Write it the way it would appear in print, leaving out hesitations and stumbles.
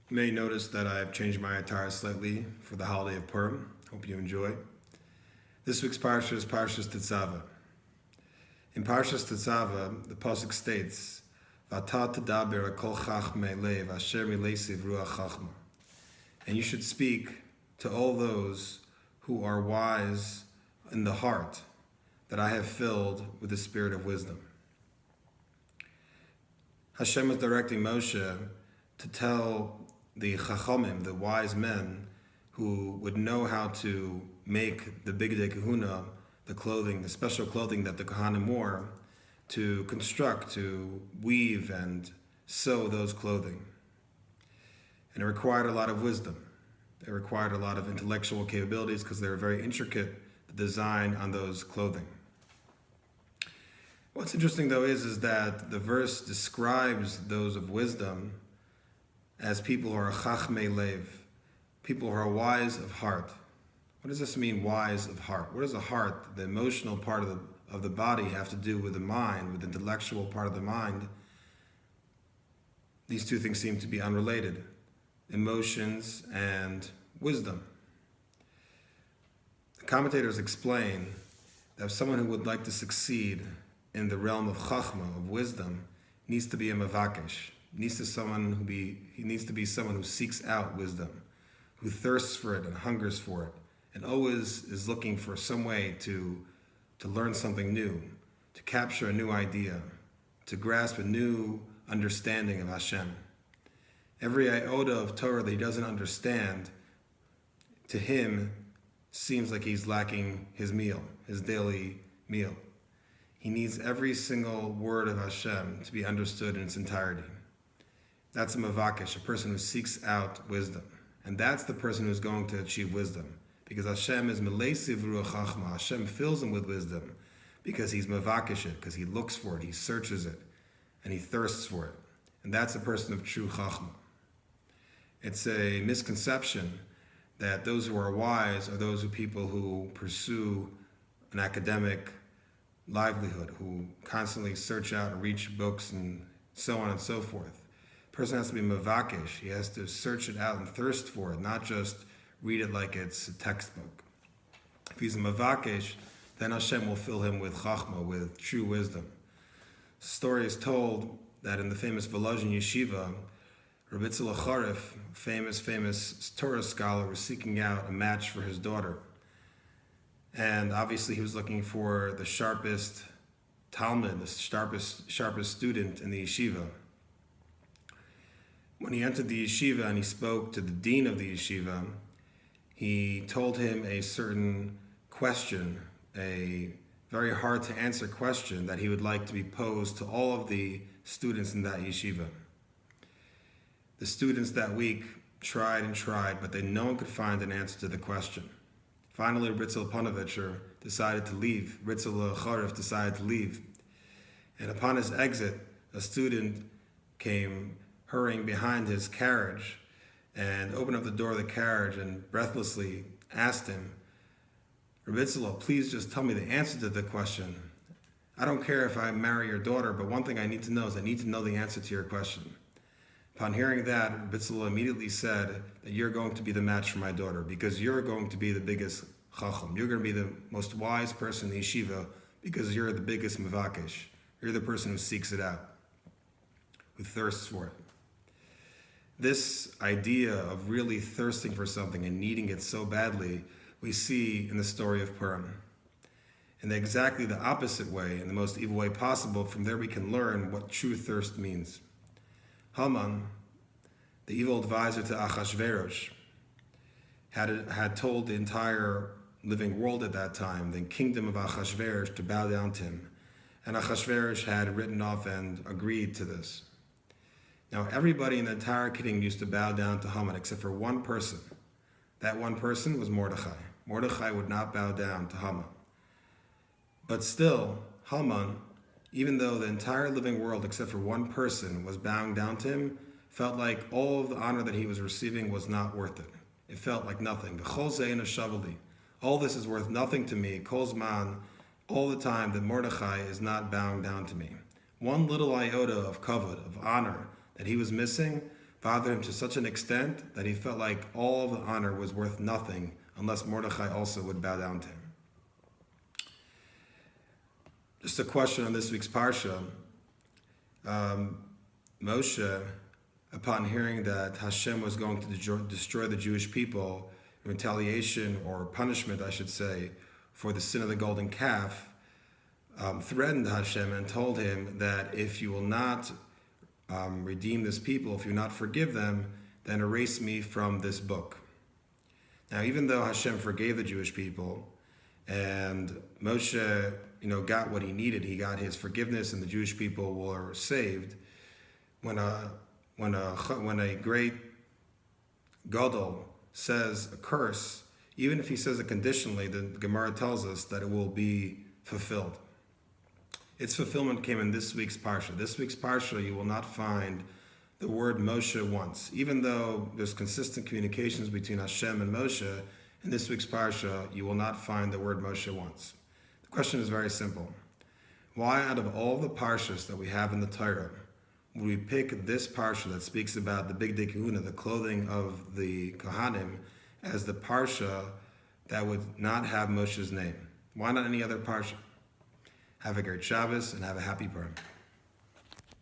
You may notice that I've changed my attire slightly for the holiday of Purim. Hope you enjoy. This week's parsha is Parshas Tetzaveh. In Parshas Tetzaveh, the pasuk states, "V'ata tedaber kol chachmei lev asher milesiv ruach chachma," and you should speak to all those who are wise in the heart, that I have filled with the spirit of wisdom. Hashem is directing Moshe to tell the chachamim, the wise men, who would know how to make the bigdei kahuna, the clothing, the special clothing that the kohanim wore, to construct, to weave and sew those clothing. And it required a lot of wisdom. It required a lot of intellectual capabilities because they were very intricate, the design on those clothing. What's interesting though is that the verse describes those of wisdom as people who are chachmei lev, people who are wise of heart. What does this mean, wise of heart? What does the heart, the emotional part of the body, have to do with the mind, with the intellectual part of the mind? These two things seem to be unrelated. Emotions and wisdom. The commentators explain that if someone who would like to succeed in the realm of chachma, of wisdom, needs to be a mavakesh. He needs to be someone who seeks out wisdom, who thirsts for it and hungers for it, and always is looking for some way to learn something new, to capture a new idea, to grasp a new understanding of Hashem. Every iota of Torah that he doesn't understand, to him, seems like he's lacking his meal, his daily meal. He needs every single word of Hashem to be understood in its entirety. That's a mavakesh, a person who seeks out wisdom. And that's the person who's going to achieve wisdom. Because Hashem is melesiv ruach chachma. Hashem fills him with wisdom because he's mavakesh it, because he looks for it, he searches it, and he thirsts for it. And that's a person of true chachma. It's a misconception that those who are wise are those people who pursue an academic livelihood, who constantly search out and reach books and so on and so forth. A person has to be mavakesh. He has to search it out and thirst for it, not just read it like it's a textbook. If he's a mavakesh, then Hashem will fill him with chachma, with true wisdom. The story is told that in the famous Volozhin yeshiva, Rabbi Tzilach, famous Torah scholar, was seeking out a match for his daughter. And obviously he was looking for the sharpest talmid, the sharpest student in the yeshiva. When he entered the yeshiva and he spoke to the dean of the yeshiva, he told him a certain question, a very hard to answer question that he would like to be posed to all of the students in that yeshiva. The students that week tried and tried, but no one could find an answer to the question. Finally, Ritzel Panovitcher decided to leave. Ritzel Charif decided to leave. And upon his exit, a student came hurrying behind his carriage and opened up the door of the carriage and breathlessly asked him, "Ritzel, please just tell me the answer to the question. I don't care if I marry your daughter, but one thing I need to know is I need to know the answer to your question." Upon hearing that, Bitzala immediately said that you're going to be the match for my daughter because you're going to be the biggest chacham. You're going to be the most wise person in the yeshiva because you're the biggest mavakesh. You're the person who seeks it out, who thirsts for it. This idea of really thirsting for something and needing it so badly, we see in the story of Purim. In exactly the opposite way, in the most evil way possible, from there we can learn what true thirst means. Haman, the evil advisor to Achashverosh, had told the entire living world at that time, the kingdom of Achashverosh, to bow down to him. And Achashverosh had written off and agreed to this. Now everybody in the entire kingdom used to bow down to Haman except for one person. That one person was Mordechai. Mordechai would not bow down to Haman. But still, Haman, even though the entire living world, except for one person, was bowing down to him, felt like all of the honor that he was receiving was not worth it. It felt like nothing. All this is worth nothing to me, Kolzman, all the time that Mordechai is not bowing down to me. One little iota of kavod, of honor, that he was missing, bothered him to such an extent that he felt like all of the honor was worth nothing unless Mordechai also would bow down to him. Just a question on this week's Parsha. Moshe, upon hearing that Hashem was going to destroy the Jewish people in retaliation or punishment, I should say, for the sin of the golden calf, threatened Hashem and told him that if you will not redeem this people, if you will not forgive them, then erase me from this book. Now, even though Hashem forgave the Jewish people and Moshe, got what he needed, he got his forgiveness, and the Jewish people were saved. When a great gadol says a curse, even if he says it conditionally, the Gemara tells us that it will be fulfilled. Its fulfillment came in this week's Parsha. This week's Parsha, you will not find the word Moshe once. Even though there's consistent communications between Hashem and Moshe, in this week's Parsha, you will not find the word Moshe once. The question is very simple. Why, out of all the Parshas that we have in the Torah, would we pick this Parsha that speaks about the Bigdei Kehuna, the clothing of the Kohanim, as the Parsha that would not have Moshe's name? Why not any other Parsha? Have a great Shabbos and have a happy Purim.